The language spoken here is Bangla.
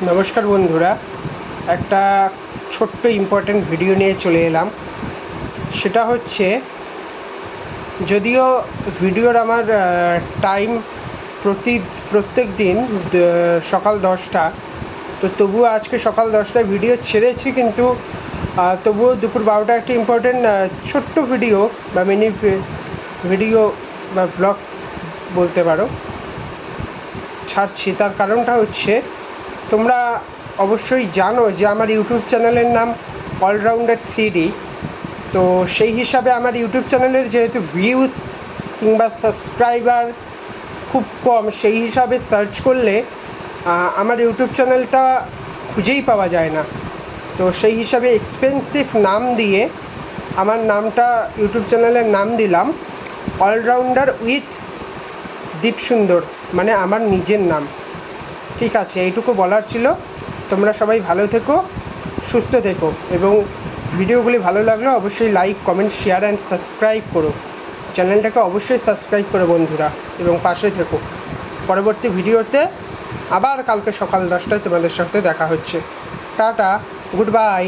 নমস্কার বন্ধুরা, একটা ছোট্ট ইম্পর্ট্যান্ট ভিডিও নিয়ে চলে এলাম। সেটা হচ্ছে, যদিও ভিডিওর আমার টাইম প্রত্যেক দিন সকাল 10টা, তো তবুও আজকে সকাল 10টায় ভিডিও ছেড়েছি, কিন্তু তবুও দুপুর 12টা একটা ইম্পর্ট্যান্ট ছোট্ট ভিডিও বা মিনি ভিডিও বা ব্লগস বলতে পারো ছাড়ছি। তার কারণটা হচ্ছে, তোমরা অবশ্যই জানো যে আমার ইউটিউব চ্যানেলের নাম অলরাউন্ডার 3D। তো সেই হিসাবে আমার ইউটিউব চ্যানেলের যেহেতু ভিউজ কিংবা সাবস্ক্রাইবার খুব কম, সেই হিসাবে সার্চ করলে আমার ইউটিউব চ্যানেলটা খুঁজেই পাওয়া যায় না। তো সেই হিসাবে এক্সপেন্সিভ নাম দিয়ে আমার নামটা ইউটিউব চ্যানেলের নাম দিলাম অলরাউন্ডার উইথ দীপসুন্দর, মানে আমার নিজের নাম। ঠিক আছে, এইটুকু বলার ছিল। তোমরা সবাই ভালো থেকো, সুস্থ থেকো, এবং ভিডিওগুলি ভালো লাগলে অবশ্যই like, comment, share and subscribe করো। চ্যানেলটাকে অবশ্যই সাবস্ক্রাইব করো বন্ধুরা, এবং পাশে থেকো। পরবর্তী ভিডিওতে আবার কালকে সকাল 10টায় তোমাদের সাথে দেখা হচ্ছে। Tata, good bye.